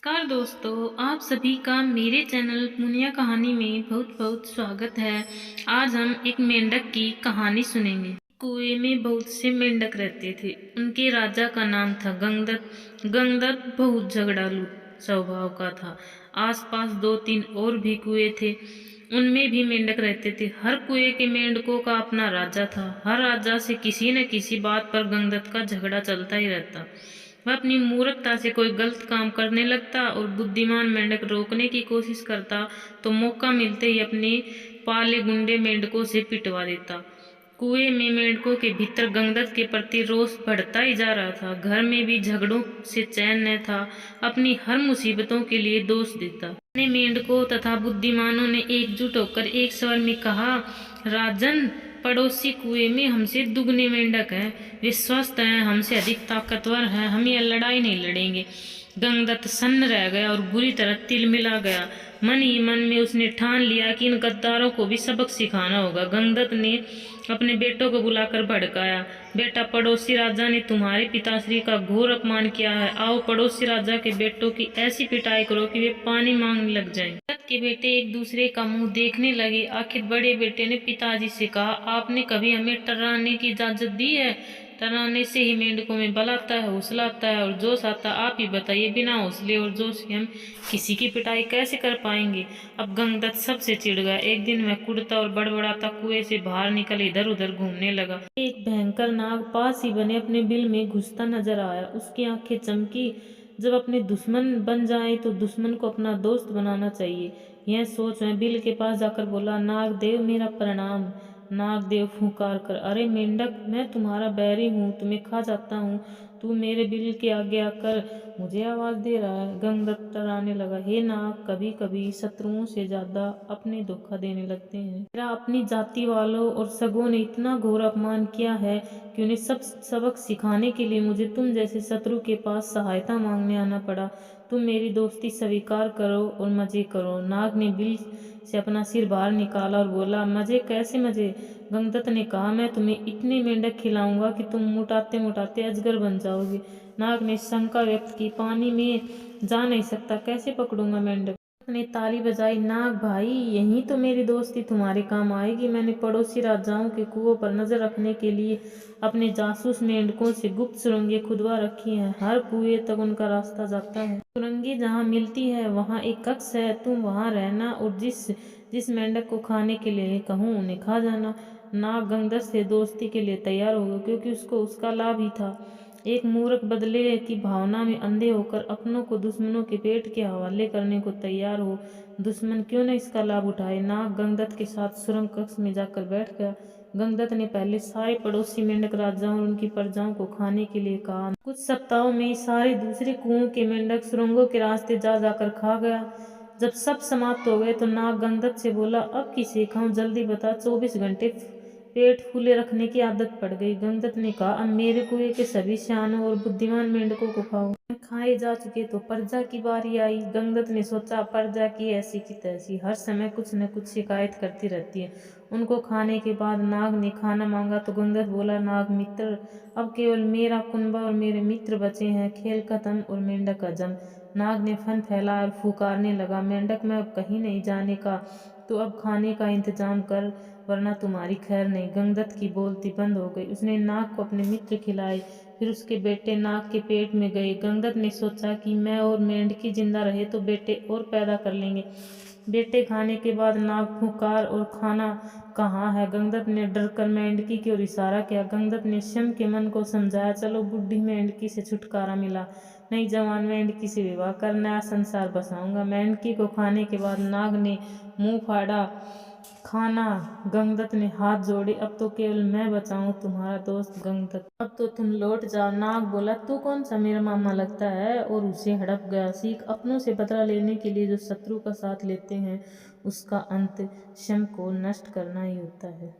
नमस्कार दोस्तों, आप सभी का मेरे चैनल मुनिया कहानी में बहुत बहुत स्वागत है। आज हम एक मेंढक की कहानी सुनेंगे। कुएं में बहुत से मेंढक रहते थे। उनके राजा का नाम था गंगदत्त। गंगदत्त बहुत झगड़ालू स्वभाव का था। आसपास दो तीन और भी कुएं थे, उनमें भी मेंढक रहते थे। हर कुएं के मेंढकों का अपना राजा था। हर राजा से किसी न किसी बात पर गंगदत्त का झगड़ा चलता ही रहता। वह अपनी मूर्खता से कोई गलत काम करने लगता और बुद्धिमान मेंढक रोकने की कोशिश करता तो मौका मिलते ही अपने पाले गुंडे मेंढकों से पिटवा देता। कुएं में मेंढकों के भीतर गंगदत्त के प्रति रोष बढ़ता ही जा रहा था। घर में भी झगड़ों से चैन न था। अपनी हर मुसीबतों के लिए दोष देता। अपने मेंढकों तथा बुद्धिमानों ने एकजुट होकर एक स्वर में कहा, राजन, पड़ोसी कुएं में हमसे दुगने मेंढक हैं। वे स्वस्थ हैं, हमसे अधिक ताकतवर हैं। हम यह लड़ाई नहीं लड़ेंगे। गंगदत्त सन्न रह गया और बुरी तरह तिलमिला गया। मन ही मन में उसने ठान लिया कि इन गद्दारों को भी सबक सिखाना होगा। गंगदत्त ने अपने बेटों को बुलाकर भड़काया, बेटा, पड़ोसी राजा ने तुम्हारे पिताश्री का घोर अपमान किया है। आओ पड़ोसी राजा के बेटों की ऐसी पिटाई करो कि वे पानी मांगने लग जाएं। गंगदत्त के बेटे एक दूसरे का मुंह देखने लगे। आखिर बड़े बेटे ने पिताजी से कहा, आपने कभी हमें टर्राने की इजाजत दी है? टर्राने से ही मेंढकों में बल आता है, हौसला आता है और जोश आता है। आप ही बताइए, बिना हौसले और जोश के हम किसी की पिटाई कैसे कर पाएंगे? अब गंगदत्त सबसे चिढ़ गया। एक दिन वह कुड़ता और बड़बड़ाता कुएं से बाहर निकल इधर उधर घूमने लगा। एक भयंकर नाग पास ही बने अपने बिल में घुसता नजर आया। उसकी आंखें चमकी। जब अपने दुश्मन बन जाए तो दुश्मन को अपना दोस्त बनाना चाहिए, यह सोच वह बिल के पास जाकर बोला, नागदेव, मेरा प्रणाम। नागदेव फुंकार कर, अरे मेंढक, मैं तुम्हारा बैरी हूँ, तुम्हें खा जाता हूँ। तू मेरे बिल के आगे आकर मुझे आवाज दे रहा है। गंगदत्त डराने लगा, हे नाग, कभी कभी शत्रुओं से ज्यादा अपने धोखा देने लगते हैं। मेरा अपनी जाति वालों और सगों ने इतना घोर अपमान किया है कि उन्हें सब सबक सिखाने के लिए मुझे तुम जैसे शत्रु के पास सहायता मांगने आना पड़ा। तुम मेरी दोस्ती स्वीकार करो और मजे करो। नाग ने बिल से अपना सिर बाहर निकाला और बोला, मजे? कैसे मजे? गंगदत्त ने कहा, मैं तुम्हें इतने मेंढक खिलाऊंगा कि तुम मोटाते मोटाते अजगर बन जाओगे। नाग ने शंका व्यक्त की, पानी में जा नहीं सकता, कैसे पकड़ूंगा मेंढक? ने ताली बजाई, नाग भाई, यही तो मेरी दोस्ती तुम्हारे काम आएगी। मैंने पड़ोसी राजाओं के कुओं पर नजर रखने के लिए अपने जासूस मेंढकों से गुप्त सुरंगें खुदवा रखी हैं। हर कुएं तक उनका रास्ता जाता है। सुरंगें जहाँ मिलती है वहाँ एक कक्ष है। तुम वहाँ रहना और जिस जिस मेंढक को खाने के लिए कहूँ उन्हें खा जाना। नाग गंगदत्त से दोस्ती के लिए तैयार हो गया, क्योंकि उसको उसका लाभ ही था। एक मूर्ख बदले की भावना में अंधे होकर अपनों को दुश्मनों के पेट के हवाले करने को तैयार हो। दुश्मन क्यों न इसका लाभ उठाए। नाग गंगदत्त के साथ सुरंग कक्ष में जाकर बैठ गया। गंगदत्त ने पहले सारे पड़ोसी मेंढक राजाओं और उनकी प्रजाओं को खाने के लिए कहा। कुछ सप्ताहों में सारे दूसरे कुओं के मेंढक सुरंगों के रास्ते जा जाकर खा गया। जब सब समाप्त हो गए तो नाग गंगदत्त से बोला, अब किसे खाऊं, जल्दी बता। 24 घंटे पेट फूले रखने की आदत पड़ गई। गंगदत्त ने कहा, अब मेरे कुएं के सभी सियानों और बुद्धिमान मेंढकों को खाओ। खाए जा चुके तो प्रजा की बारी आई। गंगदत्त ने सोचा, प्रजा की ऐसी की तैसी हर समय कुछ न कुछ शिकायत करती रहती है। उनको खाने के बाद नाग ने खाना मांगा तो गंगदत्त बोला, नाग मित्र, अब केवल मेरा कुनबा और मेरे मित्र बचे हैं। खेल खत्म और मेंढक का जन्म। नाग ने फन फैला और फुकारने लगा, मेंढक, मैं अब कहीं नहीं जाने का, तो अब खाने का इंतजाम कर, वरना तुम्हारी खैर नहीं। गंगदत्त की बोलती बंद हो गई। उसने नाग को अपने मित्र खिलाए, फिर उसके बेटे नाग के पेट में गए। गंगदत्त ने सोचा कि मैं और मेंढकी जिंदा रहे तो बेटे और पैदा कर लेंगे। बेटे खाने के बाद नाग फुकार, और खाना कहाँ है? गंगदत्त ने डरकर मेंढकी की ओर इशारा किया। गंगदत्त ने श्याम के मन को समझाया, चलो, बुढ़ी मेंढकी से छुटकारा मिला, नई जवान मेंढकी से विवाह कर नया संसार बसाऊंगा। मेंढकी को खाने के बाद नाग ने मुंह फाड़ा। खाना। गंगदत्त ने हाथ जोड़े, अब तो केवल मैं बचा हूं, तुम्हारा दोस्त गंगदत्त। अब तो तुम लौट जाओ। नाग बोला, तू कौन सा मेरा मामा लगता है? और उसे हड़प गया। सीख, अपनों से बदला लेने के लिए जो शत्रु का साथ लेते हैं उसका अंत श्याम को नष्ट करना ही होता है।